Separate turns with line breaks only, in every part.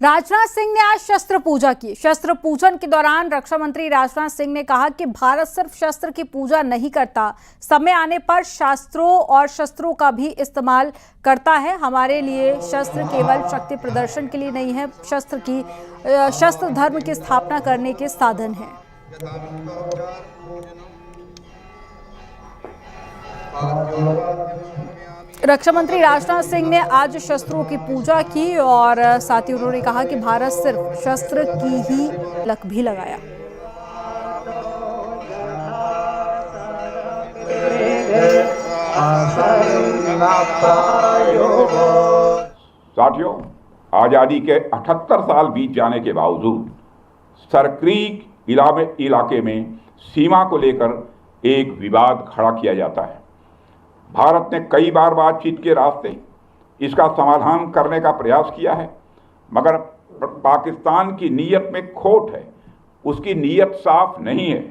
राजनाथ सिंह ने आज शस्त्र पूजा की। शस्त्र पूजन के दौरान रक्षा मंत्री राजनाथ सिंह ने कहा कि भारत सिर्फ शस्त्र की पूजा नहीं करता, समय आने पर शास्त्रों और शस्त्रों का भी इस्तेमाल करता है। हमारे लिए शस्त्र केवल शक्ति प्रदर्शन के लिए नहीं है, शस्त्र धर्म की स्थापना करने के साधन है। रक्षा मंत्री राजनाथ सिंह ने आज शस्त्रों की पूजा की और साथ ही उन्होंने कहा कि भारत सिर्फ शस्त्र की ही लक भी लगाया।
साथियों, आजादी के 78 साल बीत जाने के बावजूद सरक्रीक इलाके में सीमा को लेकर एक विवाद खड़ा किया जाता है। भारत ने कई बार बातचीत के रास्ते इसका समाधान करने का प्रयास किया है, मगर पाकिस्तान की नीयत में खोट है, उसकी नीयत साफ नहीं है।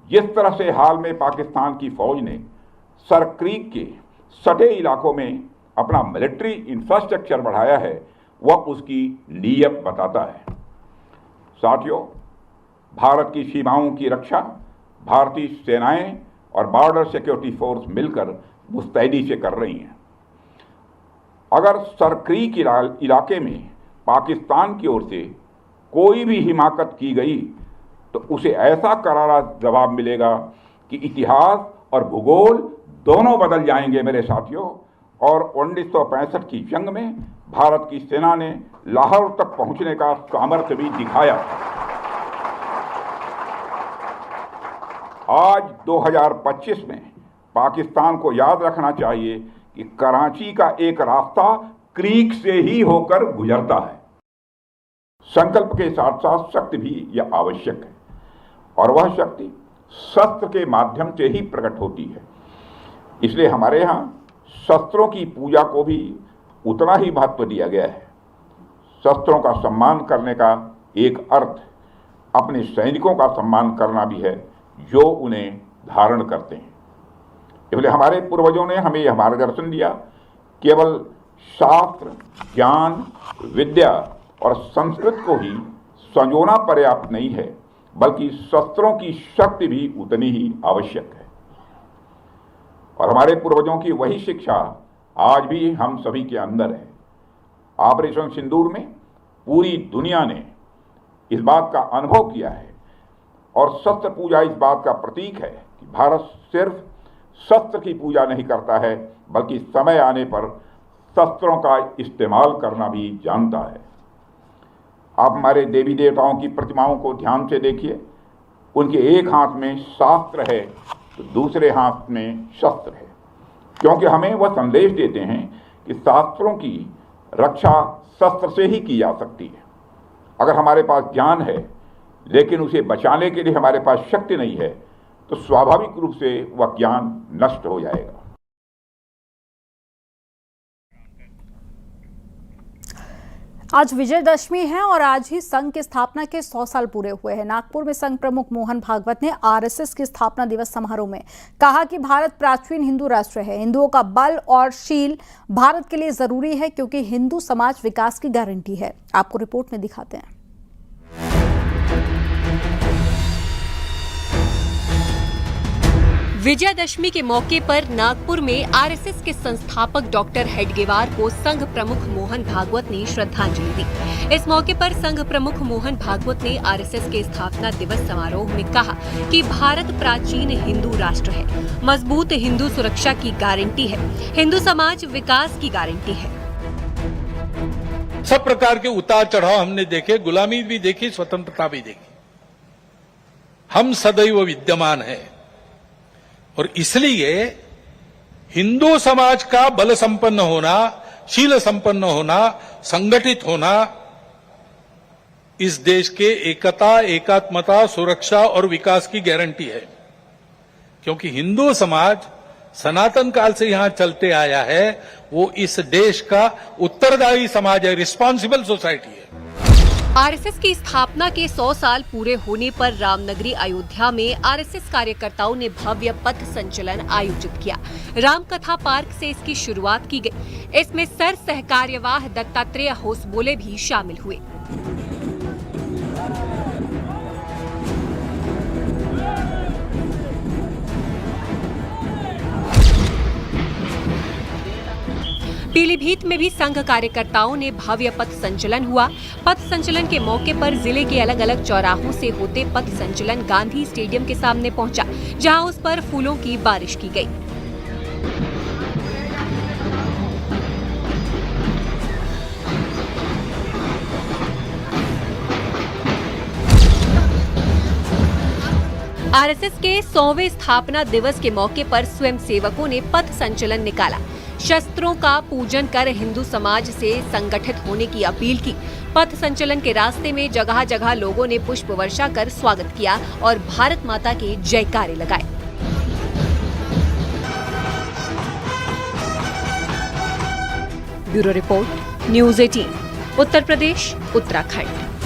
जिस तरह से हाल में पाकिस्तान की फौज ने सरक्रीक के सटे इलाकों में अपना मिलिट्री इंफ्रास्ट्रक्चर बढ़ाया है, वह उसकी नीयत बताता है। साथियों, भारत की सीमाओं की रक्षा भारतीय सेनाएं और बॉर्डर सिक्योरिटी फोर्स मिलकर मुस्तैदी से कर रही हैं। अगर सरक्रीक इलाके में पाकिस्तान की ओर से कोई भी हिमाकत की गई तो उसे ऐसा करारा जवाब मिलेगा कि इतिहास और भूगोल दोनों बदल जाएंगे मेरे साथियों। और 1965 की जंग में भारत की सेना ने लाहौर तक पहुंचने का सामर्थ्य भी दिखाया। आज 2025 में पाकिस्तान को याद रखना चाहिए कि कराची का एक रास्ता क्रीक से ही होकर गुजरता है। संकल्प के साथ साथ शक्ति भी यह आवश्यक है, और वह शक्ति शस्त्र के माध्यम से ही प्रकट होती है। इसलिए हमारे यहाँ शस्त्रों की पूजा को भी उतना ही महत्व दिया गया है। शस्त्रों का सम्मान करने का एक अर्थ अपने सैनिकों का सम्मान करना भी है जो उन्हें धारण करते हैं। इसलिए हमारे पूर्वजों ने हमें यह मार्गदर्शन दिया, केवल शास्त्र, ज्ञान, विद्या और संस्कृत को ही संजोना पर्याप्त नहीं है, बल्कि शस्त्रों की शक्ति भी उतनी ही आवश्यक है। और हमारे पूर्वजों की वही शिक्षा आज भी हम सभी के अंदर है। ऑपरेशन सिंदूर में पूरी दुनिया ने इस बात का अनुभव किया है, और शस्त्र पूजा इस बात का प्रतीक है कि भारत सिर्फ शस्त्र की पूजा नहीं करता है, बल्कि समय आने पर शस्त्रों का इस्तेमाल करना भी जानता है। आप हमारे देवी देवताओं की प्रतिमाओं को ध्यान से देखिए, उनके एक हाथ में शास्त्र है तो दूसरे हाथ में शस्त्र है, क्योंकि हमें वह संदेश देते हैं कि शास्त्रों की रक्षा शस्त्र से ही की जा सकती है। अगर हमारे पास ज्ञान है लेकिन उसे बचाने के लिए हमारे पास शक्ति नहीं है, तो स्वाभाविक रूप से वह ज्ञान नष्ट हो जाएगा।
आज विजयदशमी है और आज ही संघ की स्थापना के 100 साल पूरे हुए हैं। नागपुर में संघ प्रमुख मोहन भागवत ने आरएसएस की स्थापना दिवस समारोह में कहा कि भारत प्राचीन हिंदू राष्ट्र है। हिंदुओं का बल और शील भारत के लिए जरूरी है, क्योंकि हिंदू समाज विकास की गारंटी है। आपको रिपोर्ट में दिखाते हैं।
विजयदशमी के मौके पर नागपुर में आरएसएस के संस्थापक डॉक्टर हेडगेवार को संघ प्रमुख मोहन भागवत ने श्रद्धांजलि दी। इस मौके पर संघ प्रमुख मोहन भागवत ने आरएसएस के स्थापना दिवस समारोह में कहा कि भारत प्राचीन हिंदू राष्ट्र है, मजबूत हिंदू सुरक्षा की गारंटी है, हिंदू समाज विकास की गारंटी है।
सब प्रकार के उतार चढ़ाव हमने देखे, गुलामी भी देखी, स्वतंत्रता भी देखी। हम सदैव विद्यमान है, और इसलिए हिंदू समाज का बल संपन्न होना, शील संपन्न होना, संगठित होना इस देश के एकता, एकात्मता, सुरक्षा और विकास की गारंटी है। क्योंकि हिंदू समाज सनातन काल से यहां चलते आया है, वो इस देश का उत्तरदायी समाज है, रिस्पॉन्सिबल सोसाइटी है।
आरएसएस की स्थापना के 100 साल पूरे होने पर रामनगरी अयोध्या में आरएसएस कार्यकर्ताओं ने भव्य पथ संचलन आयोजित किया। रामकथा पार्क से इसकी शुरुआत की गई। इसमें सर सहकार्यवाह दत्तात्रेय होसबोले भी शामिल हुए। पीलीभीत में भी संघ कार्यकर्ताओं ने भव्य पथ संचलन हुआ। पथ संचलन के मौके पर जिले के अलग अलग चौराहों से होते पथ संचलन गांधी स्टेडियम के सामने पहुंचा, जहां उस पर फूलों की बारिश की गई। आरएसएस के 100वें स्थापना दिवस के मौके पर स्वयंसेवकों ने पथ संचलन निकाला। शस्त्रों का पूजन कर हिंदू समाज से संगठित होने की अपील की। पथ संचलन के रास्ते में जगह जगह लोगों ने पुष्प वर्षा कर स्वागत किया और भारत माता के जयकारे लगाए। Bureau report, news 18, Uttar Pradesh, Uttarakhand.